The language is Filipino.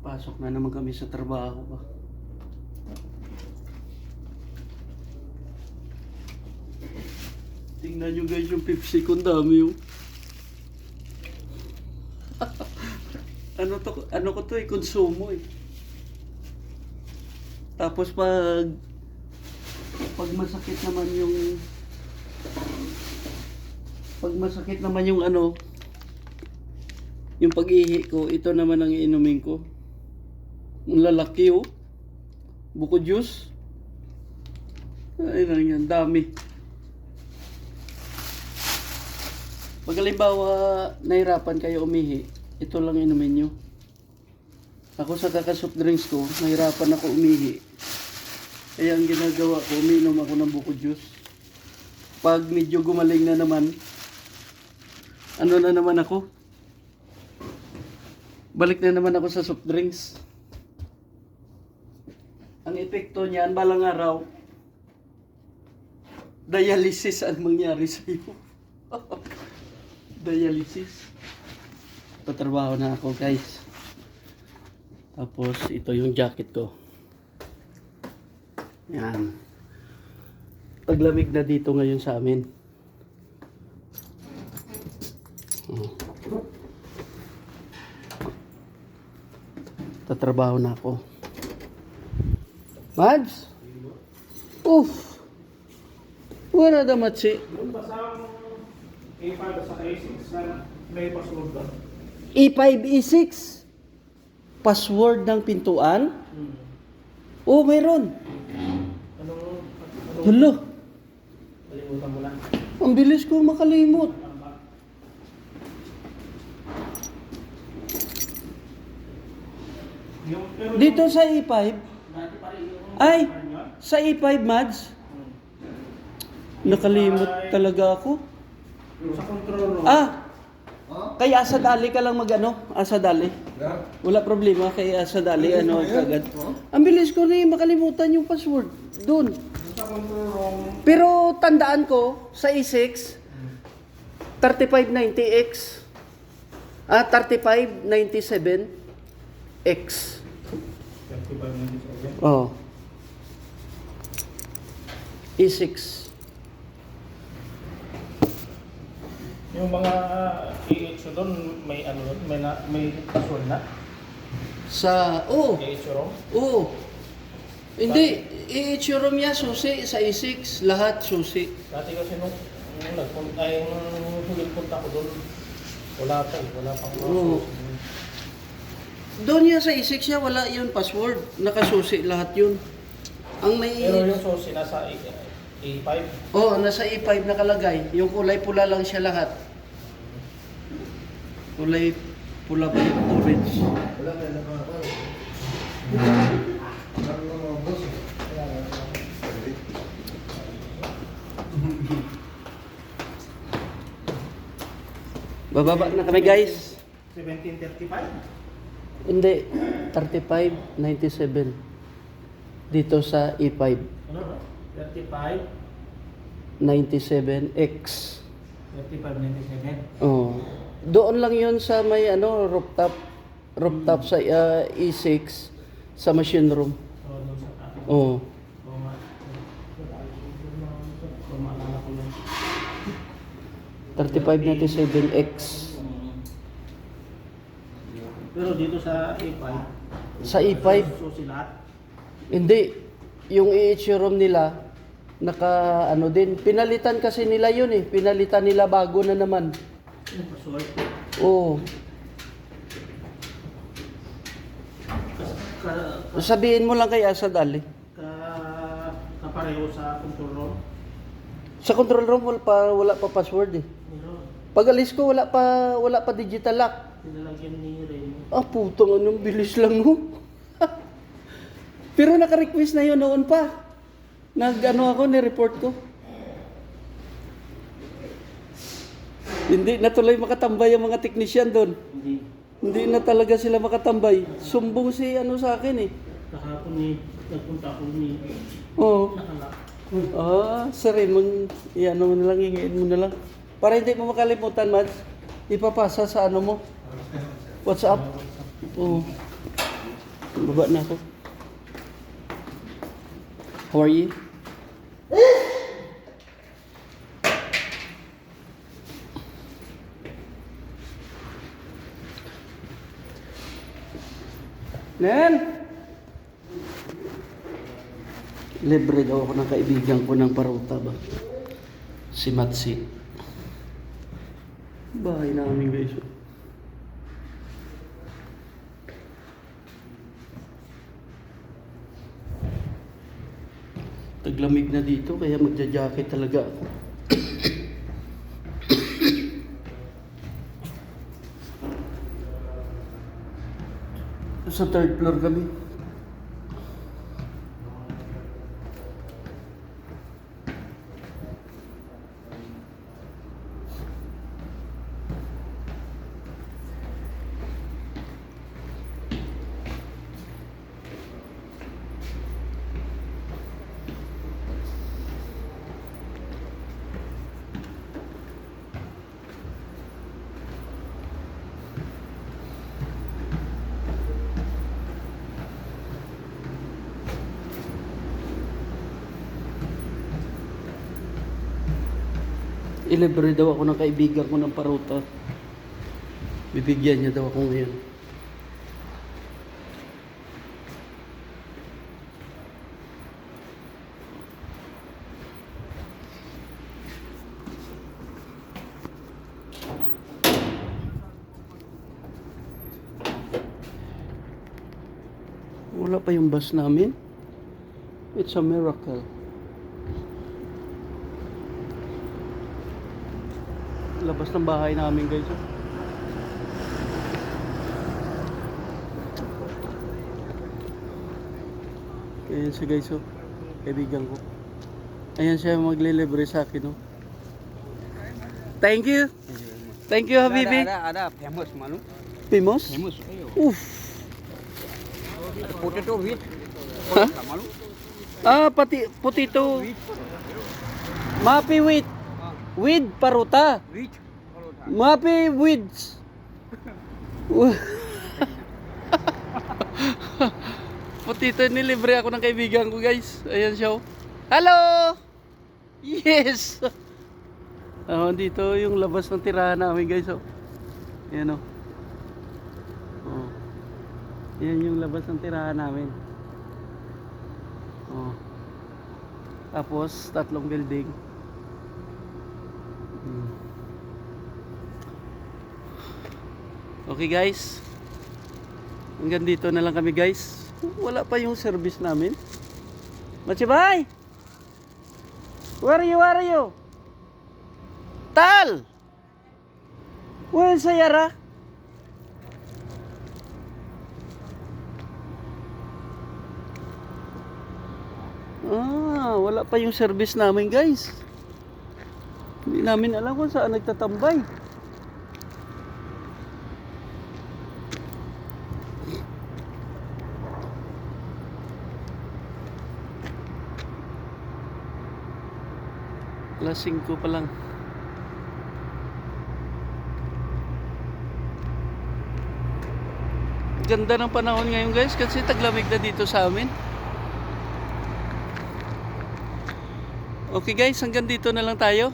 Pasok na naman kami sa trabaho pa. Tingnan nyo guys yung Pepsi ko, dami yung ano ko to konsumo eh. Tapos pag masakit naman yung yung pag-ihi ko, ito naman ang iinumin ko. Ang lalaki oh. Buko juice. Ay lang yan, dami. Pag halimbawa nahirapan kayo umihi, ito lang inumin nyo. Ako sa kaka-soft drinks ko, nahirapan ako umihi. Kaya ang ginagawa ko, umiinom ako ng buko juice. Pag medyo gumaling na naman, ano na naman ako? Balik na naman ako sa soft drinks. Ang epekto niyan, balang araw, dialysis ang mangyari sa iyo. Dialysis. Patrabaho na ako guys. Tapos ito yung jacket ko. Yan. Paglamig na dito ngayon sa amin. Tatrabaho na ako. Mads? Uff! Wala na matsi. Yung basang A5 sa A6 na may password doon. E5, E6? Password ng pintuan? Oh, mayroon. Anong Hello. kalimutan mo lang? Ang bilis ko makalimot. Ano ba? Pero Dito sa E5? dati pa rin yung Ay! kanya. Sa E5, Mads? Nakalimot talaga ako. Sa control room. Kaya asa dali ka lang magano? Asa dali? Wala problema, kaya asa dali, ano, kagad. Ang bilis ko na makalimutan yung password. Doon. Sa control room. Pero tandaan ko, sa E6, 3590X. 3597X. 35 minutes okay. Oh. E6. Yung mga AH doon, may ano doon, may password na. Sa, AH room. Hindi, i-churum niya susi sa E6, lahat susi. Dati kasi nung nagpunta, nung huling punta ko doon, wala pang Oo. Doon niya sa E6 niya, wala yun password. Nakasusi lahat yun. Ang may... Pero yung susi nasa A5. nasa E5 nakalagay. Yung kulay pula lang siya lahat. Kulay pula ba yung orange? Wala ka na mga paro. Wala ka mga boss. Bababa na kami guys. 1735. Hindi, 3597. Dito sa E5. Ano no? 35, 97X. 3597. Oh. Doon lang yun sa may rooftop sa E6 sa machine room. So, doon sa akin. Oh. Maalala ko lang. 3597X. Pero dito sa A5, Sa E5, susi lahat. hindi. Yung EH room nila, naka ano din. Pinalitan kasi nila yun eh. Pinalitan nila bago na naman. Yung password. Oo. Sabihin mo lang kay Asad Ali. Kapareho sa control room. Sa control room wala pa password eh. Meron. Pag alis ko wala pa digital lock. Tinalagyan ni Ray. Putang anong bilis lang no. Pero naka-request na yun noon pa. Ni-report ko. Hindi na tuloy makatambay ang mga technician doon. Hindi na talaga sila makatambay. Sumbong si sa akin eh. Kahapon nagpunta ako ni Oo. nakalak. Sir Raymond, mo na lang, hingiin mo na lang. Para hindi mo makalimutan, Mads. Ipapasa sa mo. WhatsApp. Oo. Baba na ako. How are you? Nen! Libre daw ako ng kaibigan ko ng paruta ba? Si Matsi. Bahay namin guys. Taglamig na dito kaya magja-jacket talaga ako. Sa third floor kami. Ilibre daw ako ng kaibigan ko ng paruta. Bibigyan niya daw ako ngayon. Wala pa yung bus namin. It's a miracle. Labas ng bahay namin guys. Ayan siya guys, kaibigan ko. Ayan siya maglilibre sa akin. Thank you. Thank you Habibi. Ada famous malu. Famous? Famous. Ayo. Uff. Potato with. Huh? Malu. Ah, pati potato. Mapi with paruta. With. Mapi with. Potato, nilibre ako ng kaibigan ko guys. Ayan siya. Hello! Yes! Dito yung labas ng tirahan namin guys. Ayan oh. Yan yung labas ng tirahan namin. Tapos tatlong building. Okay guys, hanggang dito na lang kami guys. Wala pa yung service namin. Machibay! Where are you? Tal! Where's Sayara? Wala pa yung service namin guys. Hindi namin alam kung saan nagtatambay. Alas 5 pa lang. Ganda ng panahon ngayon guys kasi taglamig na dito sa amin. Okay guys, hanggang dito na lang tayo.